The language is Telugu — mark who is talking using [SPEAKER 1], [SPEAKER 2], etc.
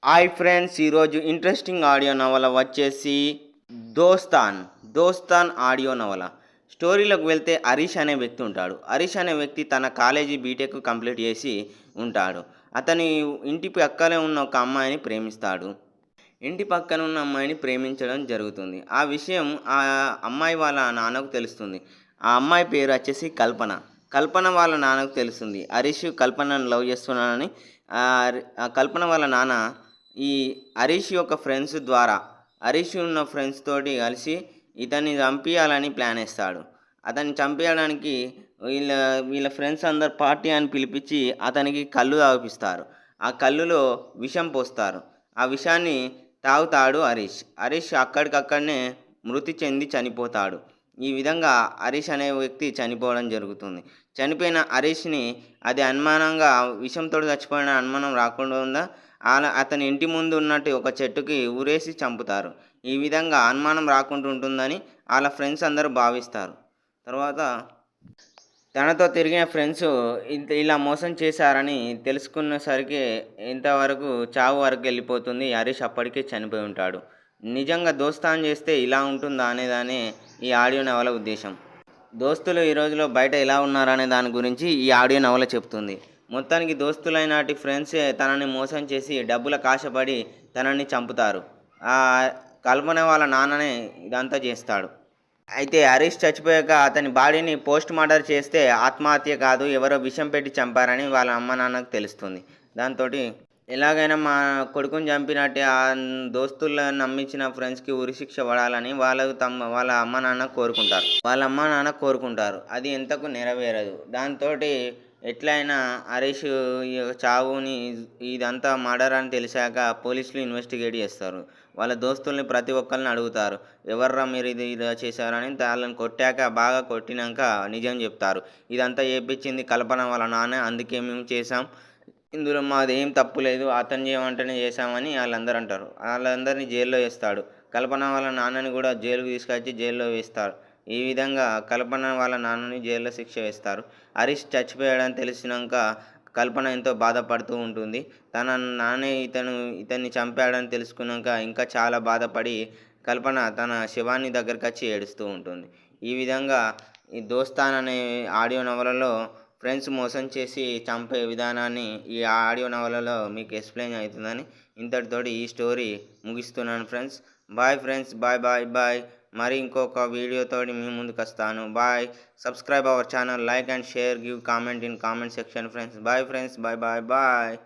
[SPEAKER 1] హాయ్ ఫ్రెండ్స్, ఈరోజు ఇంట్రెస్టింగ్ ఆడియో నవల వచ్చేసి దోస్తాన్. దోస్తాన్ ఆడియో నవల. స్టోరీలోకి వెళ్తే హరీష్ అనే వ్యక్తి ఉంటాడు. హరీష్ అనే వ్యక్తి తన కాలేజీ బీటెక్ కంప్లీట్ చేసి ఉంటాడు. అతని ఇంటి పక్కనే ఉన్న ఒక అమ్మాయిని ప్రేమిస్తాడు. ఇంటి పక్కన ఉన్న అమ్మాయిని ప్రేమించడం జరుగుతుంది. ఆ విషయం ఆ అమ్మాయి వాళ్ళ నాన్నకు తెలుస్తుంది. ఆ అమ్మాయి పేరు వచ్చేసి కల్పన. కల్పన వాళ్ళ నాన్నకు తెలుస్తుంది హరీష్ కల్పనను లవ్ చేస్తున్నానని. ఆ కల్పన వాళ్ళ నాన్న ఈ హరీష్ యొక్క ఫ్రెండ్స్ ద్వారా, హరీష్ ఉన్న ఫ్రెండ్స్ తోటి కలిసి ఇతన్ని చంపించాలని ప్లాన్ వేస్తాడు. అతన్ని చంపేయడానికి వీళ్ళ వీళ్ళ ఫ్రెండ్స్ అందరు పార్టీ అని పిలిపించి అతనికి కళ్ళు తాగిపిస్తారు. ఆ కళ్ళులో విషం పోస్తారు. ఆ విషాన్ని తాగుతాడు హరీష్. హరీష్ అక్కడికక్కడనే మృతి చెంది చనిపోతాడు. ఈ విధంగా హరీష్ అనే వ్యక్తి చనిపోవడం జరుగుతుంది. చనిపోయిన హరీష్ని అది అనుమానంగా, విషంతో చచ్చిపోయిన అనుమానం రాకుండా ఉందా, అతని ఇంటి ముందు ఉన్నట్టు ఒక చెట్టుకి ఊరేసి చంపుతారు. ఈ విధంగా అనుమానం రాకుండా ఉంటుందని వాళ్ళ ఫ్రెండ్స్ అందరూ భావిస్తారు. తర్వాత తనతో తిరిగిన ఫ్రెండ్స్ ఇలా మోసం చేశారని తెలుసుకున్నసరికి ఇంతవరకు చావు వరకు వెళ్ళిపోతుంది. హరీష్ అప్పటికే చనిపోయి ఉంటాడు. నిజంగా దోస్తాన్ చేస్తే ఇలా ఉంటుందా అనేదానే ఈ ఆడియో నవల ఉద్దేశం. దోస్తులు ఈ రోజులో బయట ఎలా ఉన్నారనే దాని గురించి ఈ ఆడియో నవల చెప్తుంది. మొత్తానికి దోస్తులైనటి ఫ్రెండ్సే తనని మోసం చేసి డబ్బుల కాశపడి తనని చంపుతారు. ఆ కల్పన వాళ్ళ నాన్ననే ఇదంతా చేస్తాడు. అయితే హరీష్ చచ్చిపోయాక అతని బాడీని పోస్ట్ మార్టం చేస్తే ఆత్మహత్య కాదు, ఎవరో విషం పెట్టి చంపారని వాళ్ళ అమ్మ నాన్నకు తెలుస్తుంది. దాంతో ఎలాగైనా మా కొడుకుని చంపినట్టే ఆ దోస్తులను నమ్మించిన ఫ్రెండ్స్కి ఉరిశిక్ష పడాలని వాళ్ళ అమ్మ నాన్న కోరుకుంటారు. అది ఎంతకు నెరవేరదు. దాంతో ఎట్లయినా హరీష్ చావుని, ఇదంతా మర్డర్ అని తెలిసాక పోలీసులు ఇన్వెస్టిగేట్ చేస్తారు. వాళ్ళ దోస్తుల్ని ప్రతి ఒక్కరిని అడుగుతారు, ఎవర్రా మీరు ఇలా చేశారని. వాళ్ళని బాగా కొట్టినాక నిజం చెప్తారు. ఇదంతా చేయించింది కల్పన వాళ్ళ నాన్న, అందుకే మేము చేసాం, ఇందులో మాది ఏం తప్పు లేదు, అతను చేయమంటేనే చేశామని వాళ్ళందరూ అంటారు. వాళ్ళందరినీ జైల్లో వేస్తాడు. కల్పన వాళ్ళ నాన్నని కూడా జైలుకు తీసుకొచ్చి జైల్లో వేస్తారు. ఈ విధంగా కల్పన వాళ్ళ నాన్నని జైల్లో శిక్ష వేస్తారు. హరీష్ చచ్చిపోయాడని తెలిసినాక కల్పన ఎంతో బాధపడుతూ ఉంటుంది. తన నాన్నే ఇతన్ని చంపాడని తెలుసుకున్నాక ఇంకా చాలా బాధపడి కల్పన తన శవాన్ని దగ్గరికి వచ్చి ఏడుస్తూ ఉంటుంది. ఈ విధంగా ఈ దోస్తాన్ అనే ఆడియో నవలలో ఫ్రెండ్స్ మోసం చేసి చంపే విధానాన్ని ఈ ఆడియో నవలలో మీకు ఎక్స్ప్లెయిన్ అవుతుందని ఇంతటితోటి ఈ స్టోరీ ముగిస్తున్నాను friends. Bye friends, bye bye bye. మరి ఇంకొక వీడియోతోటి మీ ముందుకు వస్తాను. Bye. Subscribe our channel, like and share, give comment in comment section friends. Bye friends, bye bye bye.